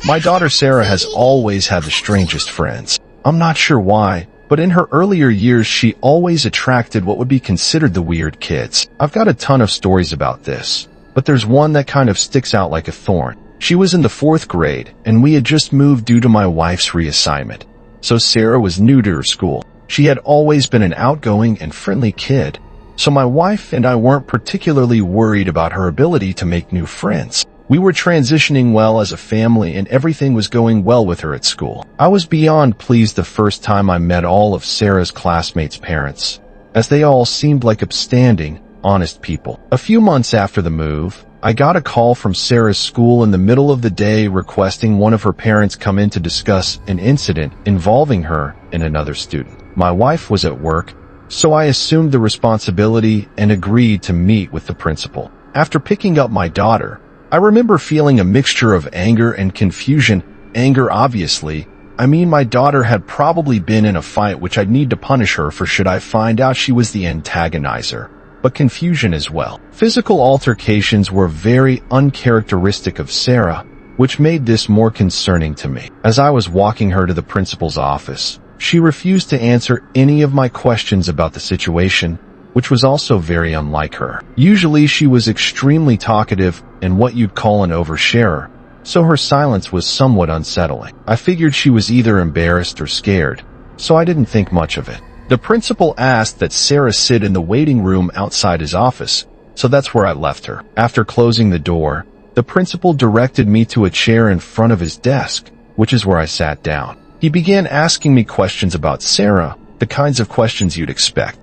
My daughter Sarah has always had the strangest friends. I'm not sure why, but in her earlier years she always attracted what would be considered the weird kids. I've got a ton of stories about this, but there's one that kind of sticks out like a thorn. She was in the 4th grade, and we had just moved due to my wife's reassignment. So Sarah was new to her school. She had always been an outgoing and friendly kid, so my wife and I weren't particularly worried about her ability to make new friends. We were transitioning well as a family and everything was going well with her at school. I was beyond pleased the first time I met all of Sarah's classmates' parents, as they all seemed like upstanding, honest people. A few months after the move, I got a call from Sarah's school in the middle of the day requesting one of her parents come in to discuss an incident involving her and another student. My wife was at work, so I assumed the responsibility and agreed to meet with the principal. After picking up my daughter, I remember feeling a mixture of anger and confusion. Anger, obviously. I mean, my daughter had probably been in a fight which I'd need to punish her for should I find out she was the antagonizer. But confusion as well. Physical altercations were very uncharacteristic of Sarah, which made this more concerning to me. As I was walking her to the principal's office, she refused to answer any of my questions about the situation, which was also very unlike her. Usually she was extremely talkative and what you'd call an oversharer, so her silence was somewhat unsettling. I figured she was either embarrassed or scared, so I didn't think much of it. The principal asked that Sarah sit in the waiting room outside his office, so that's where I left her. After closing the door, the principal directed me to a chair in front of his desk, which is where I sat down. He began asking me questions about Sarah, the kinds of questions you'd expect.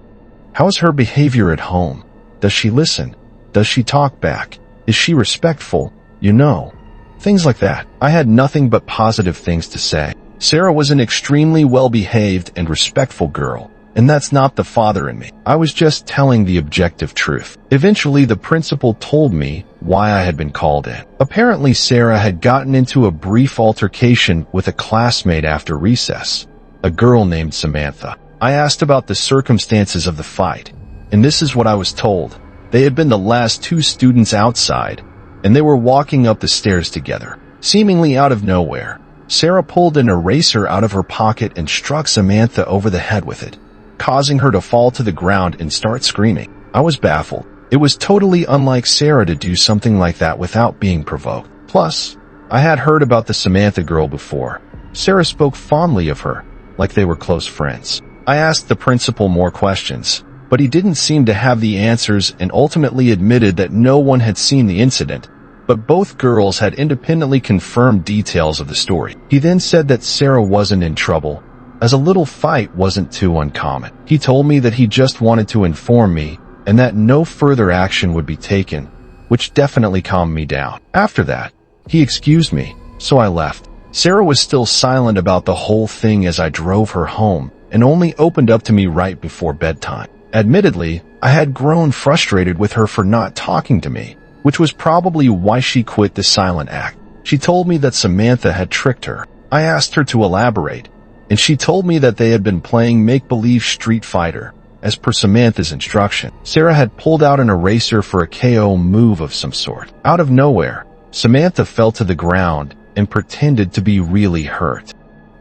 How is her behavior at home? Does she listen? Does she talk back? Is she respectful? You know, things like that. I had nothing but positive things to say. Sarah was an extremely well-behaved and respectful girl, and that's not the father in me. I was just telling the objective truth. Eventually, the principal told me why I had been called in. Apparently, Sarah had gotten into a brief altercation with a classmate after recess, a girl named Samantha. I asked about the circumstances of the fight, and this is what I was told. They had been the last 2 students outside, and they were walking up the stairs together. Seemingly out of nowhere, Sarah pulled an eraser out of her pocket and struck Samantha over the head with it, causing her to fall to the ground and start screaming. I was baffled. It was totally unlike Sarah to do something like that without being provoked. Plus, I had heard about the Samantha girl before. Sarah spoke fondly of her, like they were close friends. I asked the principal more questions, but he didn't seem to have the answers and ultimately admitted that no one had seen the incident, but both girls had independently confirmed details of the story. He then said that Sarah wasn't in trouble, as a little fight wasn't too uncommon. He told me that he just wanted to inform me and that no further action would be taken, which definitely calmed me down. After that, he excused me, so I left. Sarah was still silent about the whole thing as I drove her home, and only opened up to me right before bedtime. Admittedly, I had grown frustrated with her for not talking to me, which was probably why she quit the silent act. She told me that Samantha had tricked her. I asked her to elaborate, and she told me that they had been playing make-believe Street Fighter, as per Samantha's instruction. Sarah had pulled out an eraser for a KO move of some sort. Out of nowhere, Samantha fell to the ground and pretended to be really hurt.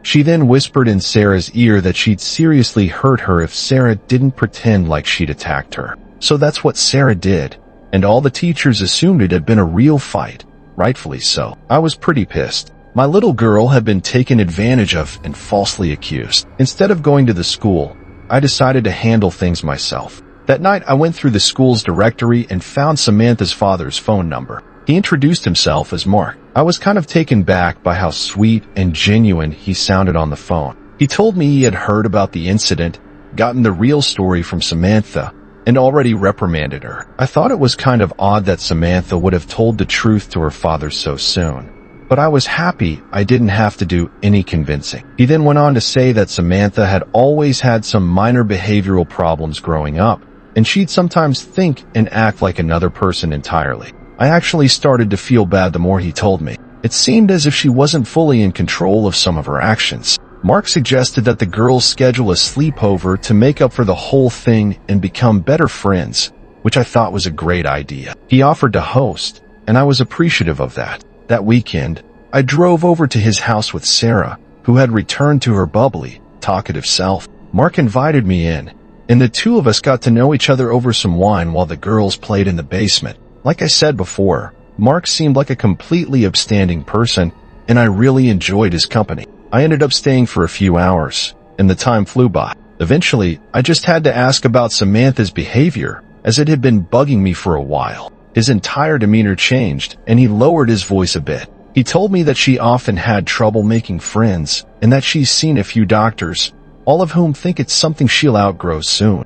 She then whispered in Sarah's ear that she'd seriously hurt her if Sarah didn't pretend like she'd attacked her. So that's what Sarah did, and all the teachers assumed it had been a real fight, rightfully so. I was pretty pissed. My little girl had been taken advantage of and falsely accused. Instead of going to the school, I decided to handle things myself. That night, I went through the school's directory and found Samantha's father's phone number. He introduced himself as Mark. I was kind of taken back by how sweet and genuine he sounded on the phone. He told me he had heard about the incident, gotten the real story from Samantha, and already reprimanded her. I thought it was kind of odd that Samantha would have told the truth to her father so soon, but I was happy I didn't have to do any convincing. He then went on to say that Samantha had always had some minor behavioral problems growing up, and she'd sometimes think and act like another person entirely. I actually started to feel bad the more he told me. It seemed as if she wasn't fully in control of some of her actions. Mark suggested that the girls schedule a sleepover to make up for the whole thing and become better friends, which I thought was a great idea. He offered to host, and I was appreciative of that. That weekend, I drove over to his house with Sarah, who had returned to her bubbly, talkative self. Mark invited me in, and the two of us got to know each other over some wine while the girls played in the basement. Like I said before, Mark seemed like a completely upstanding person, and I really enjoyed his company. I ended up staying for a few hours, and the time flew by. Eventually, I just had to ask about Samantha's behavior, as it had been bugging me for a while. His entire demeanor changed, and he lowered his voice a bit. He told me that she often had trouble making friends, and that she's seen a few doctors, all of whom think it's something she'll outgrow soon.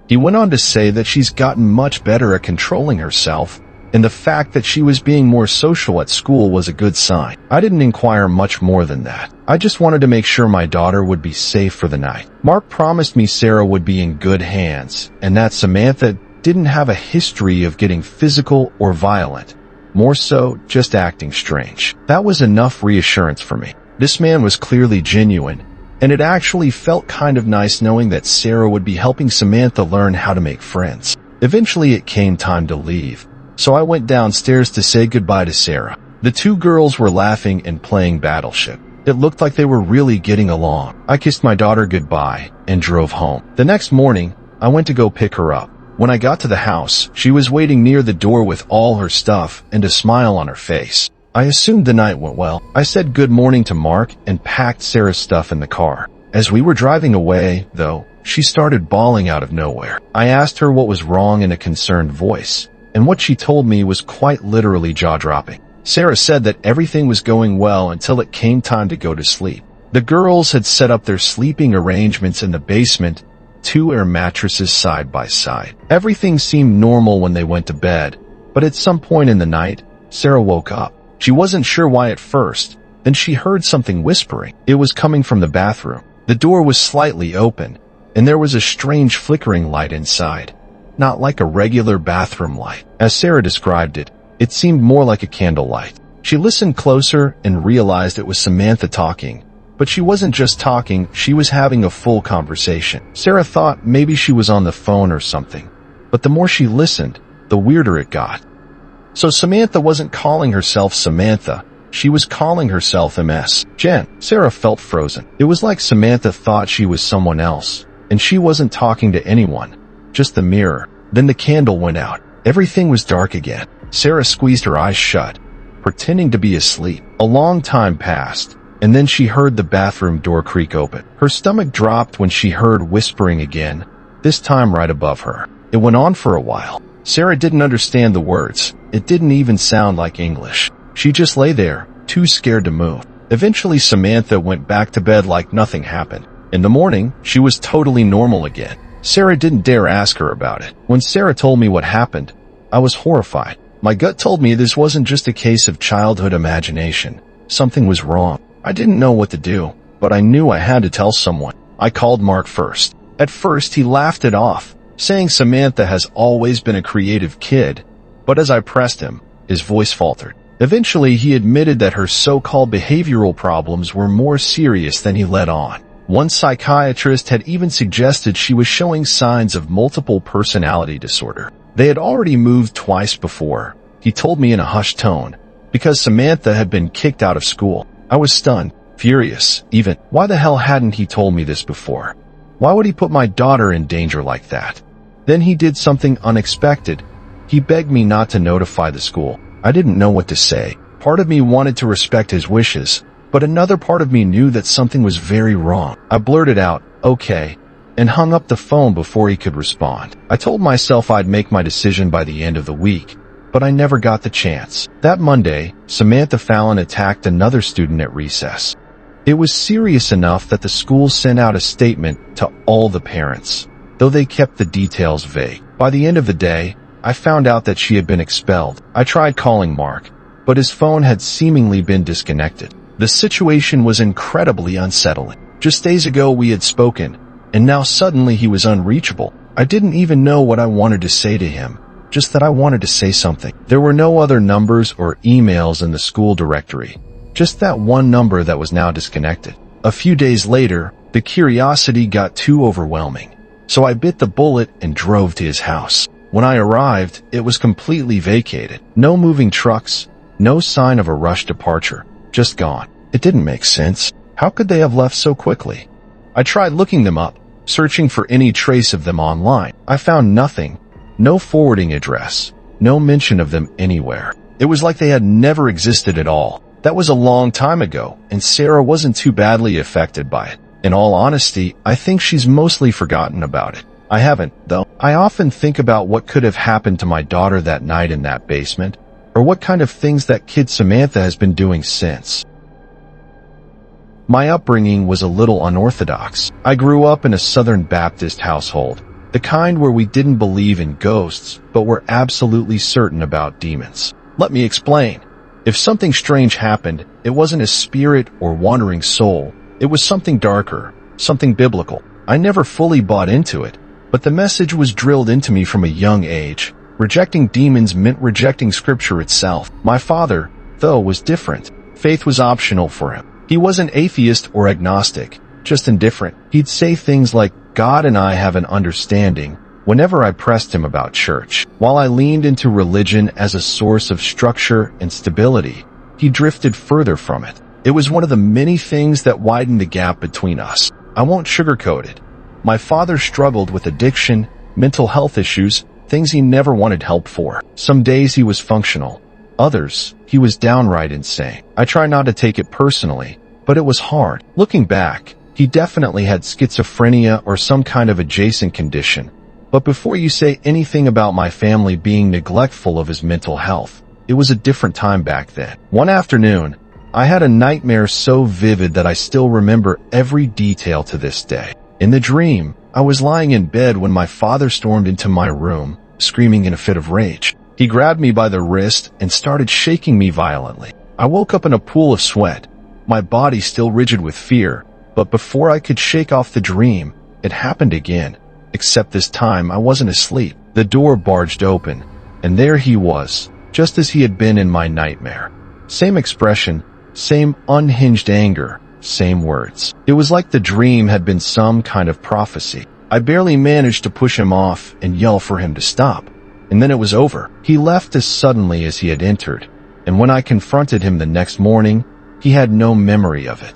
He went on to say that she's gotten much better at controlling herself, and the fact that she was being more social at school was a good sign. I didn't inquire much more than that. I just wanted to make sure my daughter would be safe for the night. Mark promised me Sarah would be in good hands, and that Samantha didn't have a history of getting physical or violent, more so just acting strange. That was enough reassurance for me. This man was clearly genuine, and it actually felt kind of nice knowing that Sarah would be helping Samantha learn how to make friends. Eventually it came time to leave, so I went downstairs to say goodbye to Sarah. The two girls were laughing and playing Battleship. It looked like they were really getting along. I kissed my daughter goodbye and drove home. The next morning, I went to go pick her up. When I got to the house, she was waiting near the door with all her stuff and a smile on her face. I assumed the night went well. I said good morning to Mark and packed Sarah's stuff in the car. As we were driving away, though, she started bawling out of nowhere. I asked her what was wrong in a concerned voice, and what she told me was quite literally jaw-dropping. Sarah said that everything was going well until it came time to go to sleep. The girls had set up their sleeping arrangements in the basement, 2 air mattresses side by side. Everything seemed normal when they went to bed, but at some point in the night, Sarah woke up. She wasn't sure why at first, then she heard something whispering. It was coming from the bathroom. The door was slightly open, and there was a strange flickering light inside. Not like a regular bathroom light. As Sarah described it, it seemed more like a candlelight. She listened closer and realized it was Samantha talking. But she wasn't just talking, she was having a full conversation. Sarah thought maybe she was on the phone or something. But the more she listened, the weirder it got. So Samantha wasn't calling herself Samantha. She was calling herself MS. Jen. Sarah felt frozen. It was like Samantha thought she was someone else, and she wasn't talking to anyone, just the mirror. Then the candle went out. Everything was dark again. Sarah squeezed her eyes shut, pretending to be asleep. A long time passed, and then she heard the bathroom door creak open. Her stomach dropped when she heard whispering again, this time right above her. It went on for a while. Sarah didn't understand the words. It didn't even sound like English. She just lay there, too scared to move. Eventually Samantha went back to bed like nothing happened. In the morning, she was totally normal again. Sarah didn't dare ask her about it. When Sarah told me what happened, I was horrified. My gut told me this wasn't just a case of childhood imagination. Something was wrong. I didn't know what to do, but I knew I had to tell someone. I called Mark first. At first, he laughed it off, saying Samantha has always been a creative kid, but as I pressed him, his voice faltered. Eventually, he admitted that her so-called behavioral problems were more serious than he let on. One psychiatrist had even suggested she was showing signs of multiple personality disorder. They had already moved twice before, he told me in a hushed tone, because Samantha had been kicked out of school. I was stunned, furious, even. Why the hell hadn't he told me this before? Why would he put my daughter in danger like that? Then he did something unexpected. He begged me not to notify the school. I didn't know what to say. Part of me wanted to respect his wishes, but another part of me knew that something was very wrong. I blurted out, "Okay," and hung up the phone before he could respond. I told myself I'd make my decision by the end of the week, but I never got the chance. That Monday, Samantha Fallon attacked another student at recess. It was serious enough that the school sent out a statement to all the parents, though they kept the details vague. By the end of the day, I found out that she had been expelled. I tried calling Mark, but his phone had seemingly been disconnected. The situation was incredibly unsettling. Just days ago we had spoken, and now suddenly he was unreachable. I didn't even know what I wanted to say to him, just that I wanted to say something. There were no other numbers or emails in the school directory, just that one number that was now disconnected. A few days later, the curiosity got too overwhelming, so I bit the bullet and drove to his house. When I arrived, it was completely vacated. No moving trucks, no sign of a rushed departure, just gone. It didn't make sense. How could they have left so quickly? I tried looking them up, searching for any trace of them online. I found nothing. No forwarding address. No mention of them anywhere. It was like they had never existed at all. That was a long time ago, and Sarah wasn't too badly affected by it. In all honesty, I think she's mostly forgotten about it. I haven't, though. I often think about what could have happened to my daughter that night in that basement, or what kind of things that kid Samantha has been doing since. My upbringing was a little unorthodox. I grew up in a Southern Baptist household, the kind where we didn't believe in ghosts, but were absolutely certain about demons. Let me explain. If something strange happened, it wasn't a spirit or wandering soul. It was something darker, something biblical. I never fully bought into it, but the message was drilled into me from a young age. Rejecting demons meant rejecting scripture itself. My father, though, was different. Faith was optional for him. He wasn't atheist or agnostic, just indifferent. He'd say things like, "God and I have an understanding," whenever I pressed him about church. While I leaned into religion as a source of structure and stability, he drifted further from it. It was one of the many things that widened the gap between us. I won't sugarcoat it. My father struggled with addiction, mental health issues, things he never wanted help for. Some days he was functional. Others, he was downright insane. I try not to take it personally, but it was hard. Looking back, he definitely had schizophrenia or some kind of adjacent condition. But before you say anything about my family being neglectful of his mental health, it was a different time back then. One afternoon, I had a nightmare so vivid that I still remember every detail to this day. In the dream, I was lying in bed when my father stormed into my room, screaming in a fit of rage. He grabbed me by the wrist and started shaking me violently. I woke up in a pool of sweat, my body still rigid with fear, but before I could shake off the dream, it happened again. Except this time I wasn't asleep. The door barged open, and there he was, just as he had been in my nightmare. Same expression, same unhinged anger, same words. It was like the dream had been some kind of prophecy. I barely managed to push him off and yell for him to stop, and then it was over. He left as suddenly as he had entered, and when I confronted him the next morning, he had no memory of it.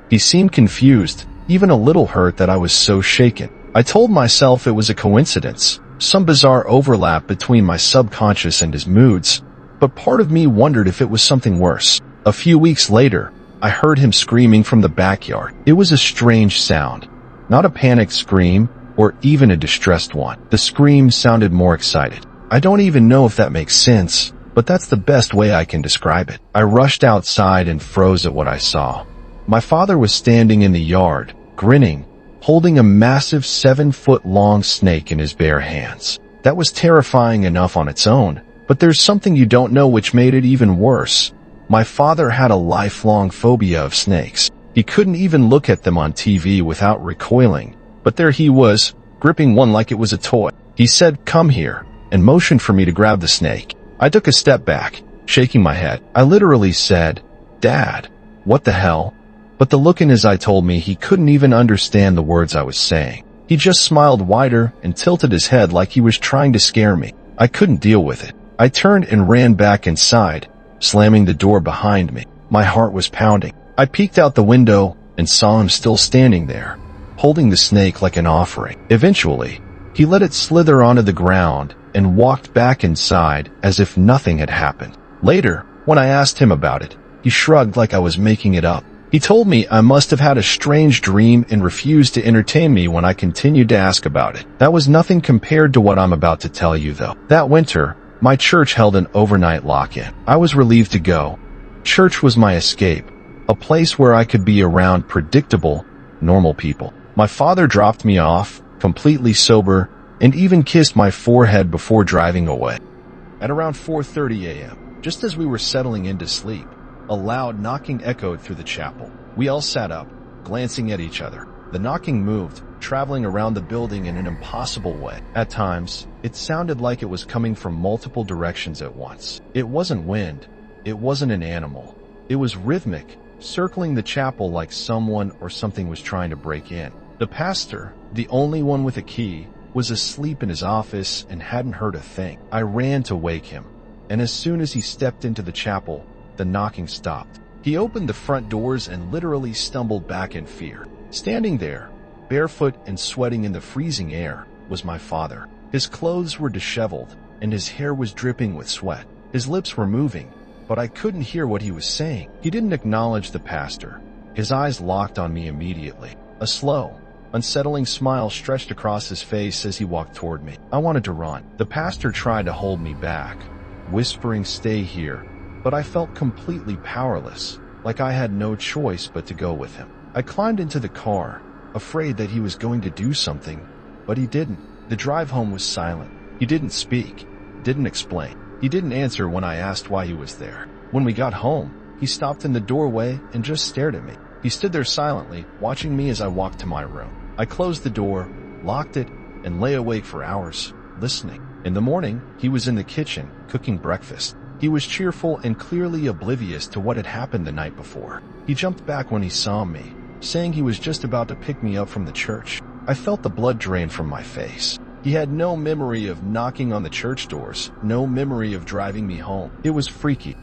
He seemed confused, even a little hurt that I was so shaken. I told myself it was a coincidence, some bizarre overlap between my subconscious and his moods, but part of me wondered if it was something worse. A few weeks later, I heard him screaming from the backyard. It was a strange sound, not a panicked scream or even a distressed one. The scream sounded more excited. I don't even know if that makes sense, but that's the best way I can describe it. I rushed outside and froze at what I saw. My father was standing in the yard, grinning, holding a massive 7-foot-long snake in his bare hands. That was terrifying enough on its own, but there's something you don't know which made it even worse. My father had a lifelong phobia of snakes. He couldn't even look at them on TV without recoiling, but there he was, gripping one like it was a toy. He said, "Come here," and motioned for me to grab the snake. I took a step back, shaking my head. I literally said, "Dad, what the hell?" But the look in his eye told me he couldn't even understand the words I was saying. He just smiled wider and tilted his head like he was trying to scare me. I couldn't deal with it. I turned and ran back inside, slamming the door behind me. My heart was pounding. I peeked out the window and saw him still standing there, holding the snake like an offering. Eventually, he let it slither onto the ground and walked back inside as if nothing had happened. Later, when I asked him about it, he shrugged like I was making it up. He told me I must have had a strange dream and refused to entertain me when I continued to ask about it. That was nothing compared to what I'm about to tell you, though. That winter, my church held an overnight lock-in. I was relieved to go. Church was my escape, a place where I could be around predictable, normal people. My father dropped me off, completely sober, and even kissed my forehead before driving away. At around 4:30 a.m., just as we were settling into sleep, a loud knocking echoed through the chapel. We all sat up, glancing at each other. The knocking moved, traveling around the building in an impossible way. At times, it sounded like it was coming from multiple directions at once. It wasn't wind. It wasn't an animal. It was rhythmic, circling the chapel like someone or something was trying to break in. The pastor, the only one with a key, was asleep in his office and hadn't heard a thing. I ran to wake him, and as soon as he stepped into the chapel, the knocking stopped. He opened the front doors and literally stumbled back in fear. Standing there, barefoot and sweating in the freezing air, was my father. His clothes were disheveled, and his hair was dripping with sweat. His lips were moving, but I couldn't hear what he was saying. He didn't acknowledge the pastor. His eyes locked on me immediately. A slow, unsettling smile stretched across his face as he walked toward me. I wanted to run. The pastor tried to hold me back, whispering, "Stay here," but I felt completely powerless, like I had no choice but to go with him. I climbed into the car, afraid that he was going to do something, but he didn't. The drive home was silent. He didn't speak, didn't explain. He didn't answer when I asked why he was there. When we got home, he stopped in the doorway and just stared at me. He stood there silently, watching me as I walked to my room. I closed the door, locked it, and lay awake for hours, listening. In the morning, he was in the kitchen, cooking breakfast. He was cheerful and clearly oblivious to what had happened the night before. He jumped back when he saw me, saying he was just about to pick me up from the church. I felt the blood drain from my face. He had no memory of knocking on the church doors, no memory of driving me home. It was freaky.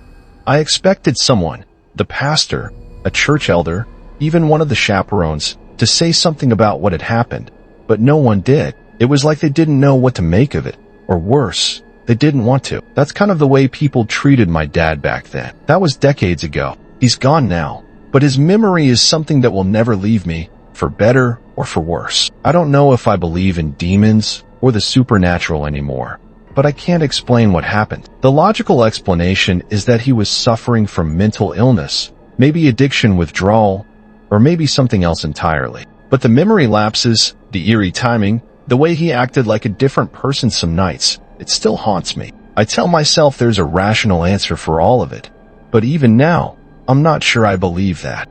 I expected someone, the pastor, a church elder, even one of the chaperones, to say something about what had happened, but no one did. It was like they didn't know what to make of it, or worse, they didn't want to. That's kind of the way people treated my dad back then. That was decades ago. He's gone now, but his memory is something that will never leave me, for better or for worse. I don't know if I believe in demons or the supernatural anymore, but I can't explain what happened. The logical explanation is that he was suffering from mental illness, maybe addiction withdrawal, or maybe something else entirely. But the memory lapses, the eerie timing, the way he acted like a different person some nights, it still haunts me. I tell myself there's a rational answer for all of it, but even now, I'm not sure I believe that.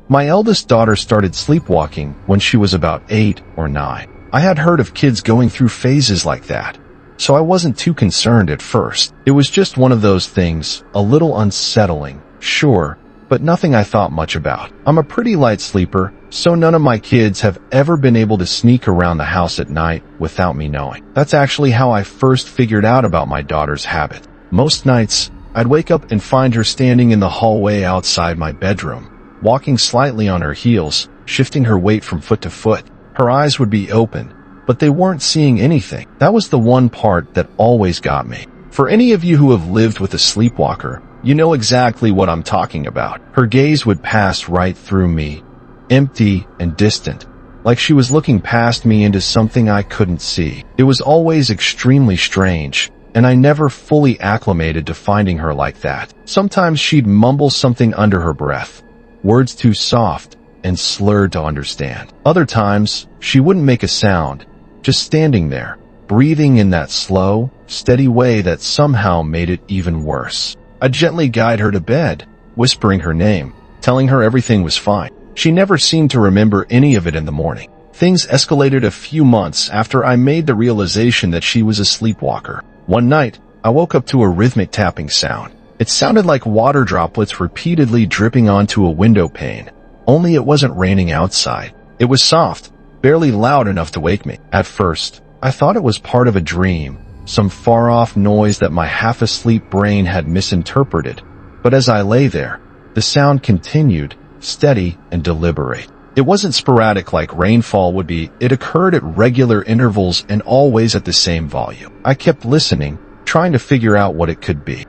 My eldest daughter started sleepwalking when she was about 8 or 9. I had heard of kids going through phases like that, so I wasn't too concerned at first. It was just one of those things, a little unsettling, sure, but nothing I thought much about. I'm a pretty light sleeper, so none of my kids have ever been able to sneak around the house at night without me knowing. That's actually how I first figured out about my daughter's habit. Most nights, I'd wake up and find her standing in the hallway outside my bedroom, walking slightly on her heels, shifting her weight from foot to foot. Her eyes would be open, but they weren't seeing anything. That was the one part that always got me. For any of you who have lived with a sleepwalker, you know exactly what I'm talking about. Her gaze would pass right through me, empty and distant, like she was looking past me into something I couldn't see. It was always extremely strange, and I never fully acclimated to finding her like that. Sometimes she'd mumble something under her breath, words too soft and slurred to understand. Other times, she wouldn't make a sound, just standing there, breathing in that slow, steady way that somehow made it even worse. I'd gently guide her to bed, whispering her name, telling her everything was fine. She never seemed to remember any of it in the morning. Things escalated a few months after I made the realization that she was a sleepwalker. One night, I woke up to a rhythmic tapping sound. It sounded like water droplets repeatedly dripping onto a window pane, only it wasn't raining outside. It was soft, barely loud enough to wake me. At first, I thought it was part of a dream, some far-off noise that my half-asleep brain had misinterpreted. But as I lay there, the sound continued, steady and deliberate. It wasn't sporadic like rainfall would be. It occurred at regular intervals and always at the same volume. I kept listening, trying to figure out what it could be.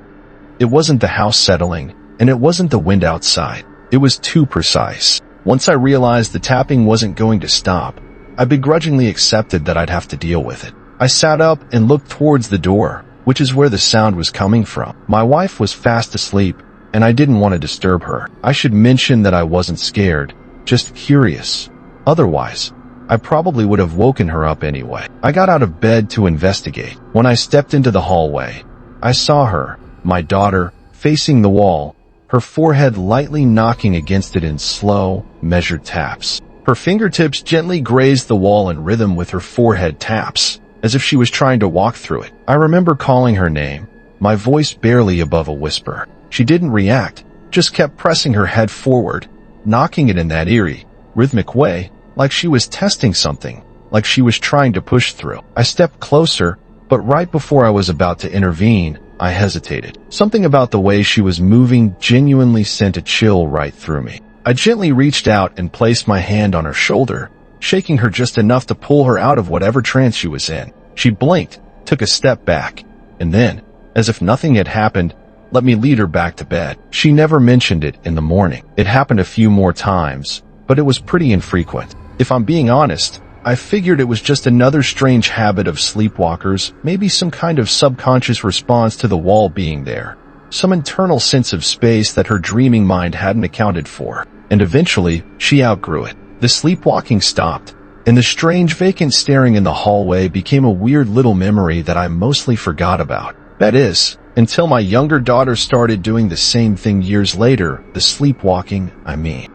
It wasn't the house settling, and it wasn't the wind outside. It was too precise. Once I realized the tapping wasn't going to stop, I begrudgingly accepted that I'd have to deal with it. I sat up and looked towards the door, which is where the sound was coming from. My wife was fast asleep, and I didn't want to disturb her. I should mention that I wasn't scared, just curious. Otherwise, I probably would have woken her up anyway. I got out of bed to investigate. When I stepped into the hallway, I saw her, my daughter, facing the wall, her forehead lightly knocking against it in slow, measured taps. Her fingertips gently grazed the wall in rhythm with her forehead taps, as if she was trying to walk through it. I remember calling her name, my voice barely above a whisper. She didn't react, just kept pressing her head forward, knocking it in that eerie, rhythmic way, like she was testing something, like she was trying to push through. I stepped closer, but right before I was about to intervene, I hesitated. Something about the way she was moving genuinely sent a chill right through me. I gently reached out and placed my hand on her shoulder, shaking her just enough to pull her out of whatever trance she was in. She blinked, took a step back, and then, as if nothing had happened, let me lead her back to bed. She never mentioned it in the morning. It happened a few more times, but it was pretty infrequent. If I'm being honest, I figured it was just another strange habit of sleepwalkers, maybe some kind of subconscious response to the wall being there. Some internal sense of space that her dreaming mind hadn't accounted for. And eventually, she outgrew it. The sleepwalking stopped, and the strange vacant staring in the hallway became a weird little memory that I mostly forgot about. That is, until my younger daughter started doing the same thing years later, the sleepwalking, I mean.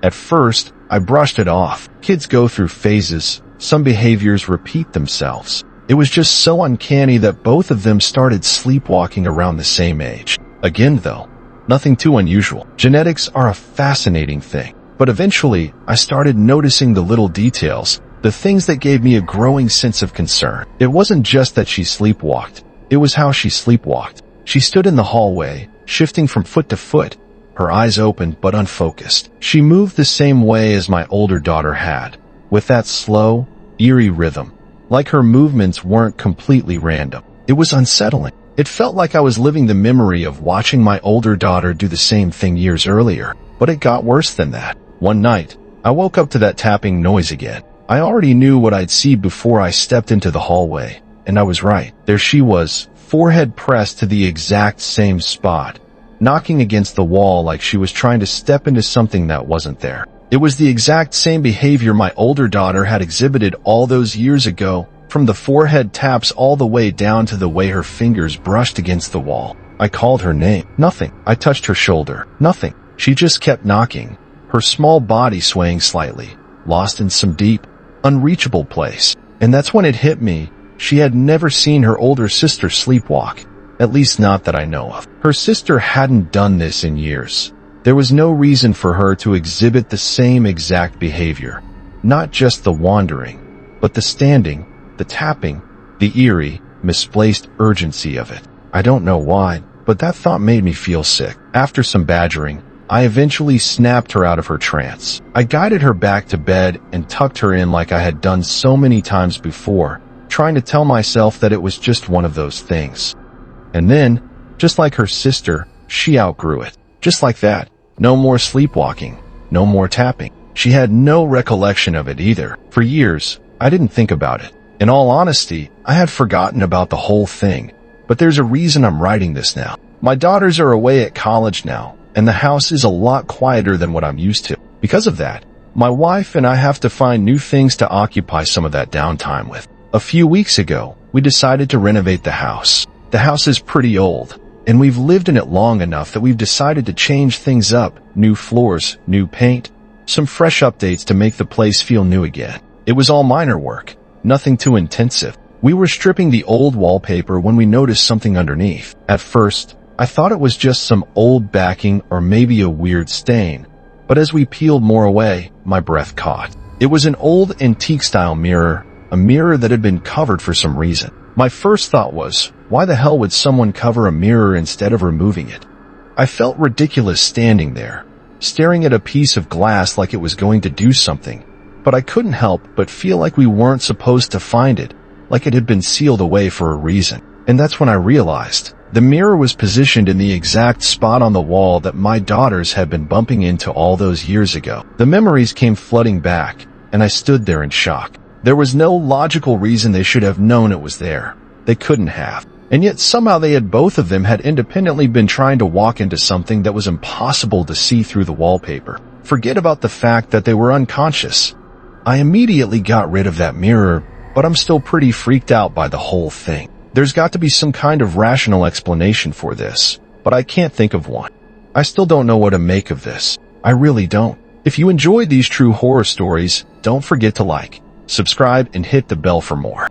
At first, I brushed it off. Kids go through phases. Some behaviors repeat themselves. It was just so uncanny that both of them started sleepwalking around the same age. Again, though, nothing too unusual. Genetics are a fascinating thing. But eventually, I started noticing the little details, the things that gave me a growing sense of concern. It wasn't just that she sleepwalked. It was how she sleepwalked. She stood in the hallway, shifting from foot to foot, her eyes open but unfocused. She moved the same way as my older daughter had, with that slow, eerie rhythm, like her movements weren't completely random. It was unsettling. It felt like I was living the memory of watching my older daughter do the same thing years earlier, but it got worse than that. One night, I woke up to that tapping noise again. I already knew what I'd see before I stepped into the hallway, and I was right. There she was, forehead pressed to the exact same spot, knocking against the wall like she was trying to step into something that wasn't there. It was the exact same behavior my older daughter had exhibited all those years ago, from the forehead taps all the way down to the way her fingers brushed against the wall. I called her name. Nothing. I touched her shoulder. Nothing. She just kept knocking, her small body swaying slightly, lost in some deep, unreachable place. And that's when it hit me. She had never seen her older sister sleepwalk, at least not that I know of. Her sister hadn't done this in years. There was no reason for her to exhibit the same exact behavior. Not just the wandering, but the standing, the tapping, the eerie, misplaced urgency of it. I don't know why, but that thought made me feel sick. After some badgering, I eventually snapped her out of her trance. I guided her back to bed and tucked her in like I had done so many times before, trying to tell myself that it was just one of those things. And then, just like her sister, she outgrew it. Just like that. No more sleepwalking. No more tapping. She had no recollection of it either. For years, I didn't think about it. In all honesty, I had forgotten about the whole thing. But there's a reason I'm writing this now. My daughters are away at college now, and the house is a lot quieter than what I'm used to. Because of that, my wife and I have to find new things to occupy some of that downtime with. A few weeks ago, we decided to renovate the house. The house is pretty old, and we've lived in it long enough that we've decided to change things up. New floors, new paint, some fresh updates to make the place feel new again. It was all minor work, nothing too intensive. We were stripping the old wallpaper when we noticed something underneath. At first, I thought it was just some old backing or maybe a weird stain, but as we peeled more away, my breath caught. It was an old antique-style mirror, a mirror that had been covered for some reason. My first thought was, why the hell would someone cover a mirror instead of removing it? I felt ridiculous standing there, staring at a piece of glass like it was going to do something, but I couldn't help but feel like we weren't supposed to find it, like it had been sealed away for a reason. And that's when I realized the mirror was positioned in the exact spot on the wall that my daughters had been bumping into all those years ago. The memories came flooding back, and I stood there in shock. There was no logical reason they should have known it was there. They couldn't have. And yet somehow both of them had independently been trying to walk into something that was impossible to see through the wallpaper. Forget about the fact that they were unconscious. I immediately got rid of that mirror, but I'm still pretty freaked out by the whole thing. There's got to be some kind of rational explanation for this, but I can't think of one. I still don't know what to make of this. I really don't. If you enjoyed these true horror stories, don't forget to like, subscribe, and hit the bell for more.